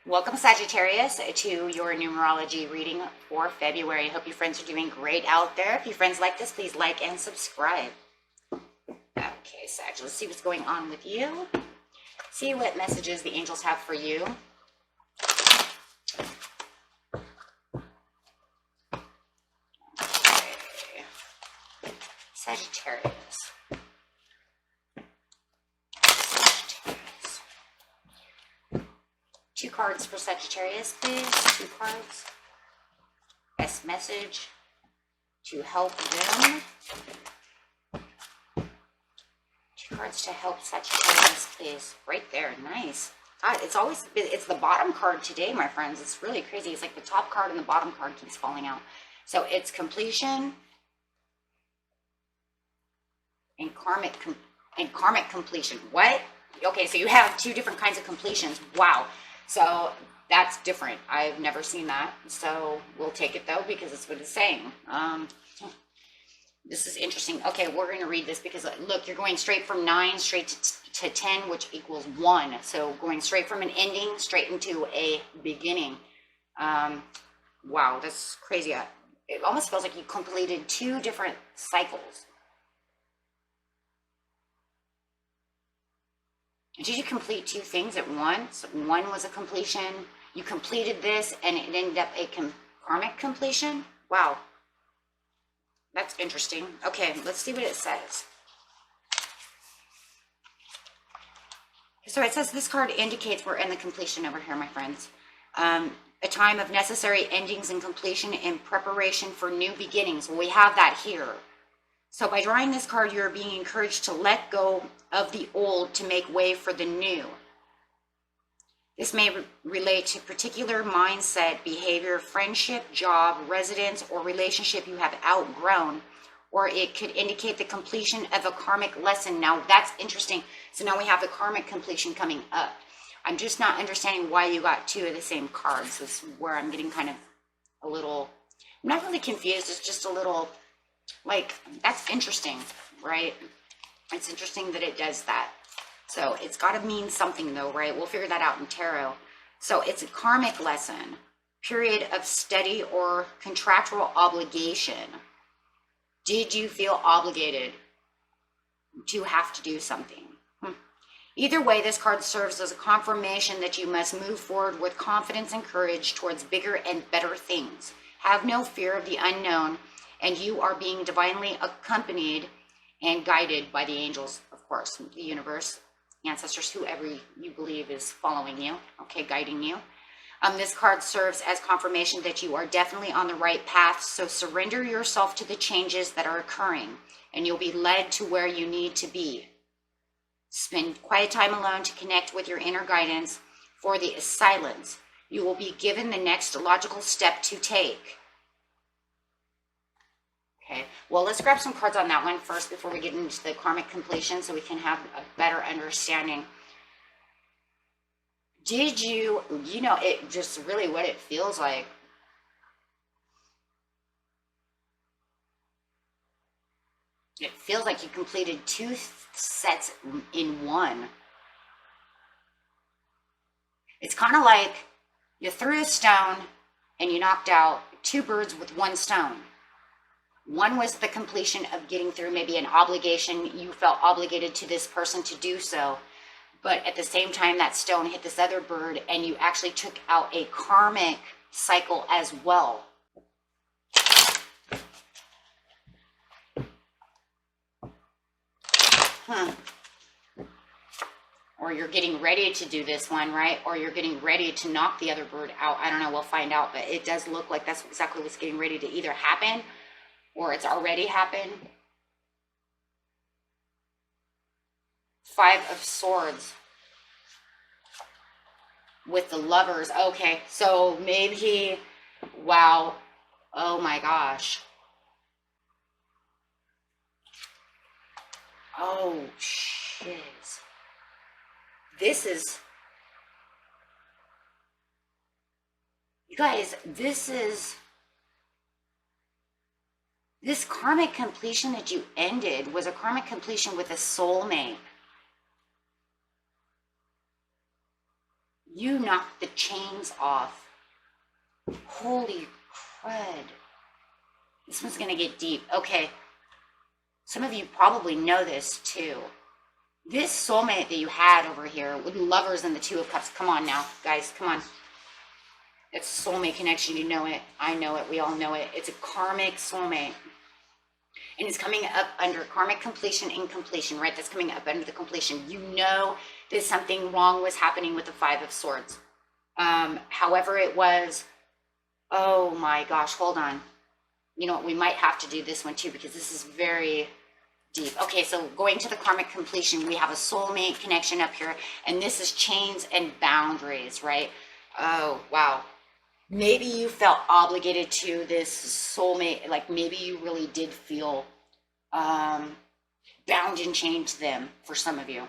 Welcome, Sagittarius, to your numerology reading for February. I hope you friends are doing great out there. If you friends like this, please like and subscribe. Okay, Sag, let's see what's going on with you. See what messages the angels have for you. Okay. Sagittarius. Two cards for Sagittarius, please. Two cards. Best message to help them. Two cards to help Sagittarius, please. Right there. Nice. God, it's the bottom card today, my friends. It's really crazy. It's like the top card and the bottom card keeps falling out. So it's completion and karmic completion. What? Okay, so you have two different kinds of completions. Wow. So that's different. I've never seen that. So we'll take it though, because it's what it's saying. This is interesting. Okay, we're going to read this because look, you're going straight from 9 straight to 10, which equals 1. So going straight from an ending straight into a beginning. Wow, that's crazy. It almost feels like you completed 2 different cycles. Did you complete 2 things at once? One was a completion. You completed this and it ended up a karmic completion? Wow. That's interesting. Okay, let's see what it says. So it says this card indicates we're in the completion over here, my friends. A time of necessary endings and completion in preparation for new beginnings. Well, we have that here. So by drawing this card, you're being encouraged to let go of the old to make way for the new. This may relate to particular mindset, behavior, friendship, job, residence, or relationship you have outgrown, or it could indicate the completion of a karmic lesson. Now, that's interesting. So now we have the karmic completion coming up. I'm just not understanding why you got 2 of the same cards. This is where I'm getting kind of a little, I'm not really confused. It's just a little, like, that's interesting, right? It's interesting that it does that. So it's got to mean something though, right? We'll figure that out in tarot. So it's a karmic lesson, period of study or contractual obligation. Did you feel obligated to have to do something? Either way, this card serves as a confirmation that you must move forward with confidence and courage towards bigger and better things. Have no fear of the unknown, and you are being divinely accompanied and guided by the angels, of course, the universe, ancestors, whoever you believe is following you, okay, guiding you. This card serves as confirmation that you are definitely on the right path, so surrender yourself to the changes that are occurring, and you'll be led to where you need to be. Spend quiet time alone to connect with your inner guidance. For the silence, you will be given the next logical step to take. Okay, well, let's grab some cards on that one first before we get into the karmic completion so we can have a better understanding. Did you know, it just really what it feels like. It feels like you completed 2 sets in one. It's kind of like you threw a stone and you knocked out 2 birds with 1 stone. One was the completion of getting through maybe an obligation. You felt obligated to this person to do so. But at the same time, that stone hit this other bird and you actually took out a karmic cycle as well. Or you're getting ready to do this one, right? Or you're getting ready to knock the other bird out. I don't know. We'll find out. But it does look like that's exactly what's getting ready to either happen or it's already happened. 5 of Swords with the Lovers. Okay, so maybe, wow, oh my gosh. Oh, shit. This is, you guys, this karmic completion that you ended was a karmic completion with a soulmate. You knocked the chains off. Holy crud. This one's going to get deep. Okay. Some of you probably know this too. This soulmate that you had over here with Lovers and the Two of Cups. Come on now, guys. Come on. It's a soulmate connection. You know it. I know it. We all know it. It's a karmic soulmate. And it's coming up under karmic completion and completion, right? That's coming up under the completion. You know that something wrong was happening with the Five of Swords. However it was, oh my gosh, hold on. You know what? We might have to do this one too, because this is very deep. Okay, so going to the karmic completion, we have a soulmate connection up here, and this is chains and boundaries, right? Oh, wow. Maybe you felt obligated to this soulmate, like maybe you really did feel bound and chained to them for some of you.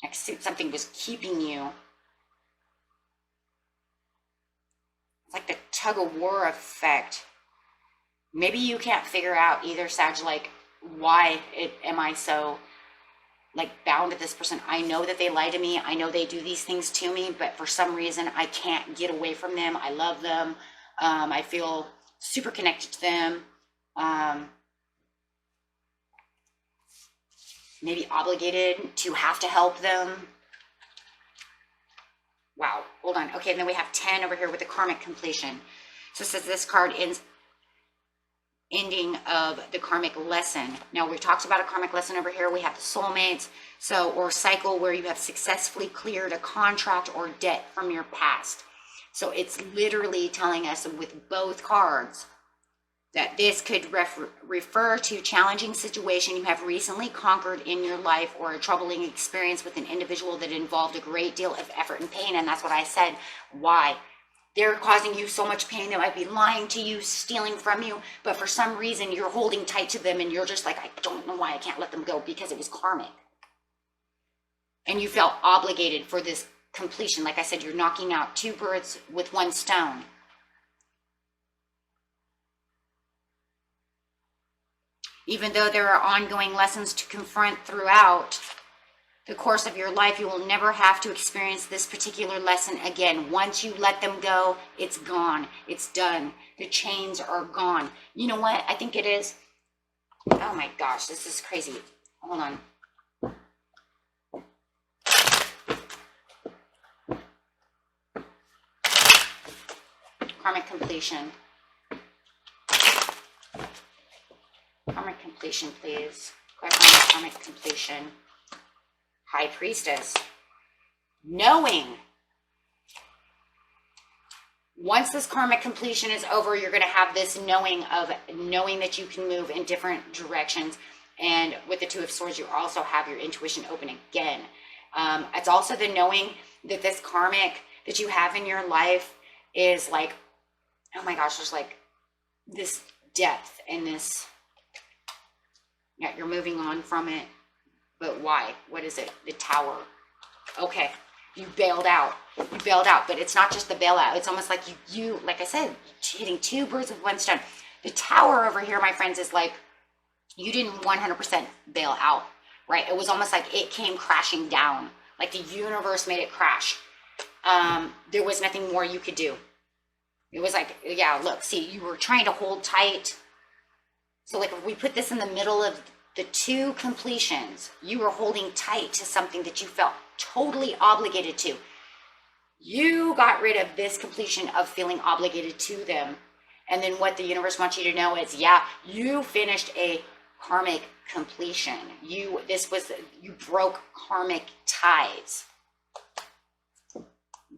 Like something was keeping you. It's like the tug of war effect. Maybe you can't figure out either, Sag, like why am I so like bound to this person? I know that they lie to me. I know they do these things to me, but for some reason I can't get away from them. I love them. I feel super connected to them. Maybe obligated to have to help them. Wow, hold on. Okay, and then we have 10 over here with the karmic completion. So it says this card ends ending of the karmic lesson. Now we've talked about a karmic lesson over here. We have the soulmates, so or cycle where you have successfully cleared a contract or debt from your past. So it's literally telling us with both cards that this could refer to challenging situation you have recently conquered in your life, or a troubling experience with an individual that involved a great deal of effort and pain. And that's what I said. Why? They're causing you so much pain. They might be lying to you, stealing from you, but for some reason you're holding tight to them and you're just like, I don't know why I can't let them go, because it was karmic. And you felt obligated for this completion. Like I said, you're knocking out two birds with one stone. Even though there are ongoing lessons to confront throughout the course of your life, you will never have to experience this particular lesson again. Once you let them go, it's gone. It's done. The chains are gone. You know what? I think it is. Oh my gosh, this is crazy. Hold on. Karmic completion. Karmic completion, please. Clarifying karmic completion. High Priestess. Knowing. Once this karmic completion is over, you're going to have this knowing that you can move in different directions. And with the Two of Swords, you also have your intuition open again. It's also the knowing that this karmic that you have in your life is like, oh my gosh, there's like this depth and this, yeah, you're moving on from it. But why? What is it? The Tower. Okay. You bailed out. You bailed out. But it's not just the bailout. It's almost like you like I said, hitting two birds with one stone. The Tower over here, my friends, is like you didn't 100% bail out, right? It was almost like it came crashing down. Like the universe made it crash. There was nothing more you could do. It was like, yeah, look, see, you were trying to hold tight. So like if we put this in the middle of the two completions, you were holding tight to something that you felt totally obligated to. You got rid of this completion of feeling obligated to them. And then what the universe wants you to know is, yeah, you finished a karmic completion. You broke karmic ties.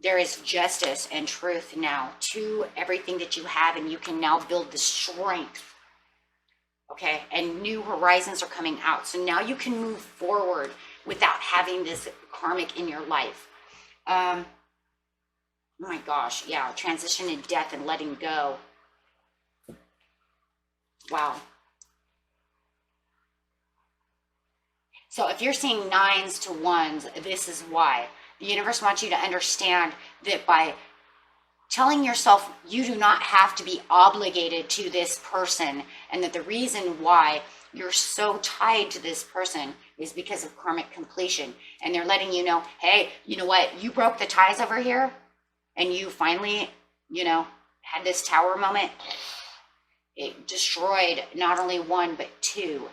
There is justice and truth now to everything that you have, and you can now build the strength. Okay, and new horizons are coming out. So now you can move forward without having this karmic in your life. Oh my gosh, yeah, transition and death and letting go. Wow. So if you're seeing 9s to 1s, this is why. The universe wants you to understand that by telling yourself you do not have to be obligated to this person, and that the reason why you're so tied to this person is because of karmic completion. And they're letting you know, hey, you know what? You broke the ties over here and you finally, you know, had this tower moment. It destroyed not only one, but two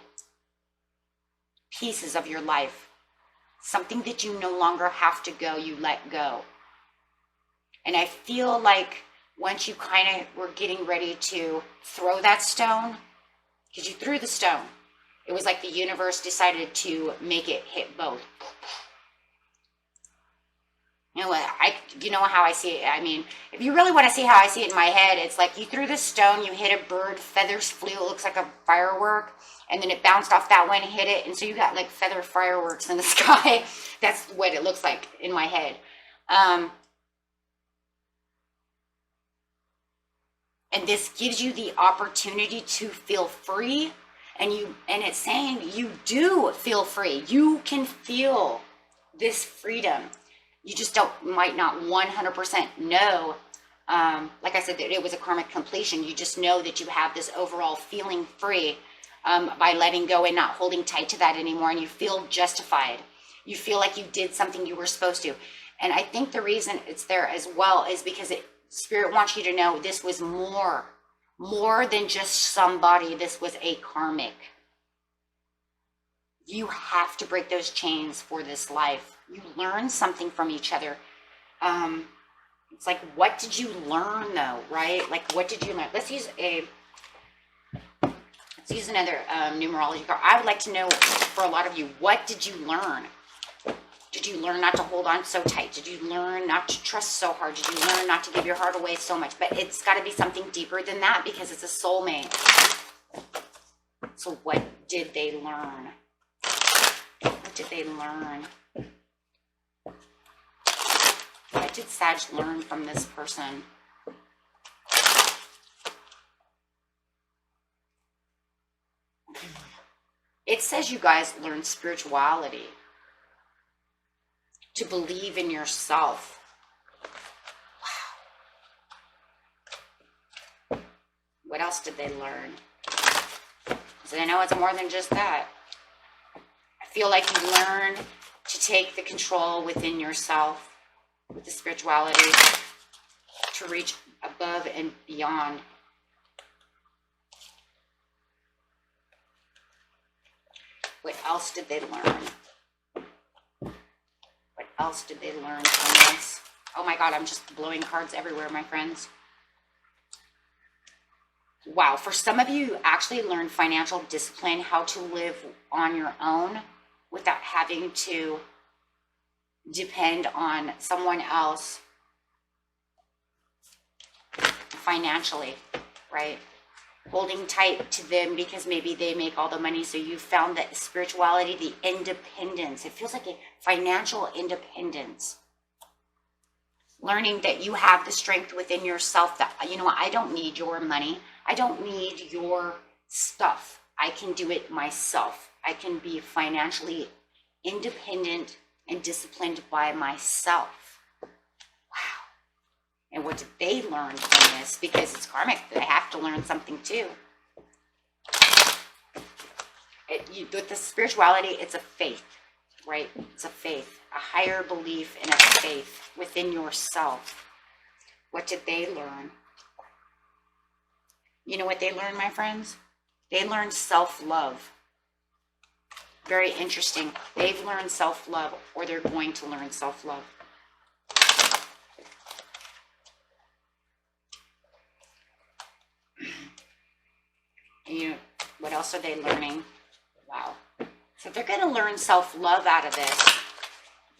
pieces of your life. Something that you no longer have to go, you let go. And I feel like once you kind of were getting ready to throw that stone, because you threw the stone, it was like the universe decided to make it hit both. You know what? You know how I see it. I mean, if you really want to see how I see it in my head, it's like you threw the stone, you hit a bird, feathers flew, it looks like a firework, and then it bounced off that one and hit it, and so you got like feather fireworks in the sky. That's what it looks like in my head. And this gives you the opportunity to feel free, and it's saying you do feel free. You can feel this freedom. You just might not 100% know. Like I said, that it was a karmic completion. You just know that you have this overall feeling free by letting go and not holding tight to that anymore. And you feel justified. You feel like you did something you were supposed to. And I think the reason it's there as well is because Spirit wants you to know this was more than just somebody. This was a karmic. You have to break those chains for this life. You learn something from each other. It's like, what did you learn though, right? Like, what did you learn? Let's use another numerology card. I would like to know, for a lot of you, what did you learn? Did you learn not to hold on so tight? Did you learn not to trust so hard? Did you learn not to give your heart away so much? But it's got to be something deeper than that, because it's a soulmate. So what did they learn? What did they learn? What did Sag learn from this person? It says you guys learn spirituality, to believe in yourself. Wow. What else did they learn? So I know it's more than just that. I feel like you learned to take the control within yourself with the spirituality, to reach above and beyond. What else did they learn? What else did they learn from this? Oh my God, I'm just blowing cards everywhere, my friends. Wow, for some of you, you actually learned financial discipline, how to live on your own without having to depend on someone else financially, right? Holding tight to them because maybe they make all the money. So you found that spirituality, the independence, it feels like a financial independence. Learning that you have the strength within yourself that, you know what, I don't need your money. I don't need your stuff. I can do it myself. I can be financially independent and disciplined by myself. Wow. And what did they learn from this? Because it's karmic, they have to learn something too. With the spirituality, it's a faith, right? It's a faith, a higher belief and a faith within yourself. What did they learn? You know what they learned, my friends? They learned self-love. Very interesting. They've learned self-love, or they're going to learn self-love. You know, what else are they learning? Wow. So they're going to learn self-love out of this,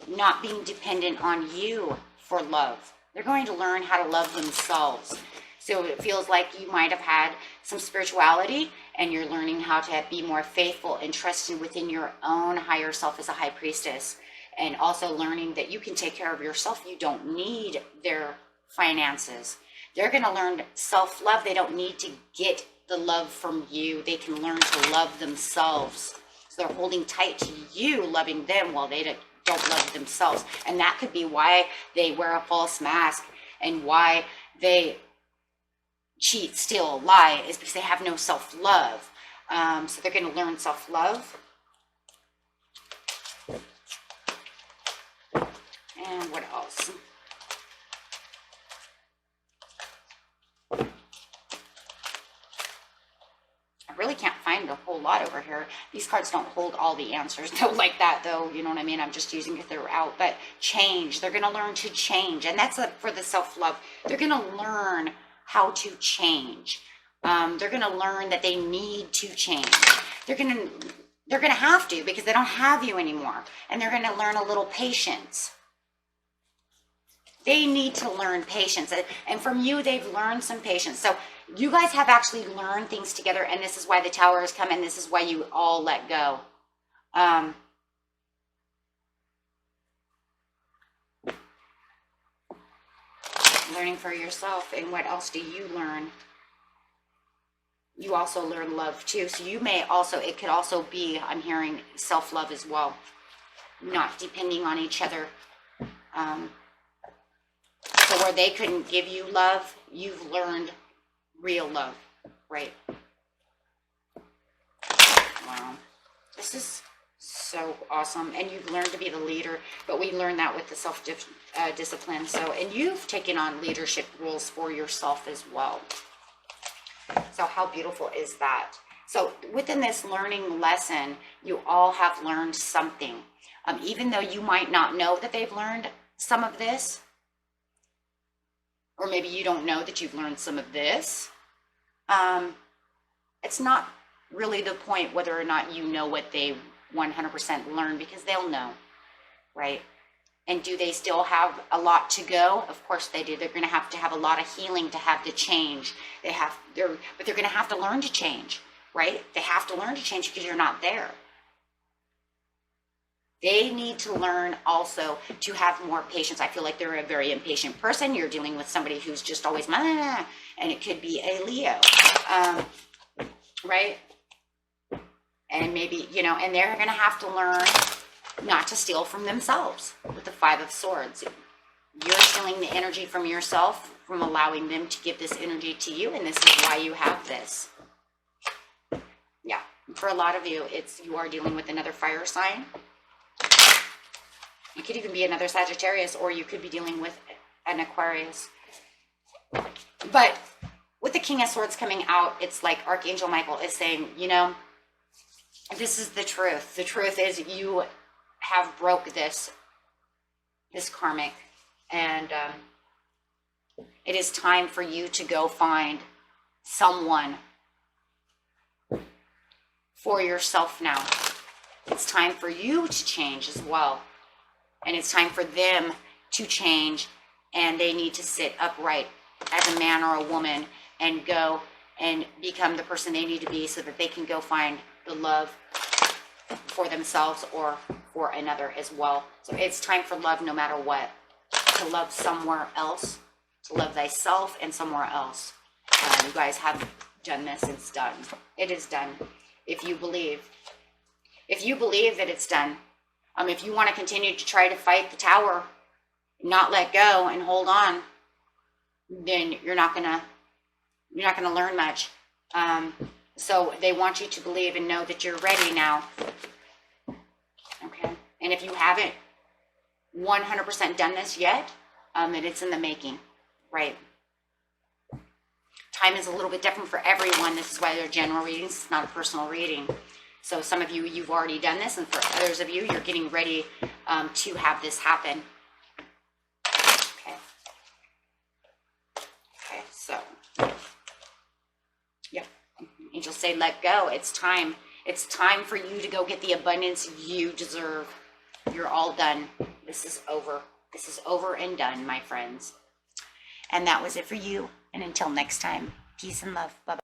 not being dependent on you for love. They're going to learn how to love themselves. So it feels like you might have had some spirituality and you're learning how to be more faithful and trusted within your own higher self as a high priestess. And also learning that you can take care of yourself. You don't need their finances. They're going to learn self-love. They don't need to get the love from you. They can learn to love themselves. So they're holding tight to you, loving them while they don't love themselves. And that could be why they wear a false mask and why they cheat, steal, lie, is because they have no self-love. So they're going to learn self-love. And what else? I really can't find a whole lot over here. These cards don't hold all the answers though, like that though, you know what I mean? I'm just using it throughout. But change, they're going to learn to change. And that's for the self-love. They're going to learn how to change. They're going to learn that they need to change. They're going to have to, because they don't have you anymore. And they're going to learn a little patience. They need to learn patience. And from you, they've learned some patience. So you guys have actually learned things together. And this is why the Tower has come. And this is why you all let go. Learning for yourself. And what else do you learn? You also learn love too. So you may also, it could also be, I'm hearing self-love as well. Not depending on each other. So where they couldn't give you love, you've learned real love, right? Wow. This is so awesome. And you've learned to be the leader, but we learned that with the self-discipline. So, and you've taken on leadership roles for yourself as well. So how beautiful is that? So within this learning lesson, you all have learned something. Even though you might not know that they've learned some of this, or maybe you don't know that you've learned some of this, it's not really the point whether or not you know what they 100% learned, because they'll know, right? And do they still have a lot to go? Of course they do. They're going to have a lot of healing to have to change. But they're going to have to learn to change, right? They have to learn to change because you're not there. They need to learn also to have more patience. I feel like they're a very impatient person. You're dealing with somebody who's just always, and it could be a Leo, right? And maybe, you know, and they're going to have to learn not to steal from themselves with the Five of Swords. You're stealing the energy from yourself, from allowing them to give this energy to you, and this is why you have this. Yeah, for a lot of you, you are dealing with another fire sign. It could even be another Sagittarius, or you could be dealing with an Aquarius. But with the King of Swords coming out, it's like Archangel Michael is saying, you know, this is the truth. The truth is you have broke this karmic, and it is time for you to go find someone for yourself now. It's time for you to change as well. And it's time for them to change, and they need to sit upright as a man or a woman and go and become the person they need to be, so that they can go find the love for themselves or for another as well. So it's time for love no matter what. To love somewhere else, to love thyself and somewhere else. You guys have done this. It's done. It is done. If you believe that it's done. If you want to continue to try to fight the Tower, not let go and hold on, then you're not gonna learn much. So they want you to believe and know that you're ready now. Okay. And if you haven't 100% done this yet, then it's in the making, right? Time is a little bit different for everyone. This is why they're general readings. It's not a personal reading. So some of you, you've already done this, and for others of you, you're getting ready to have this happen. Okay. Okay, so, yeah. Angels say, let go. It's time. It's time for you to go get the abundance you deserve. You're all done. This is over. This is over and done, my friends. And that was it for you. And until next time, peace and love. Bye-bye.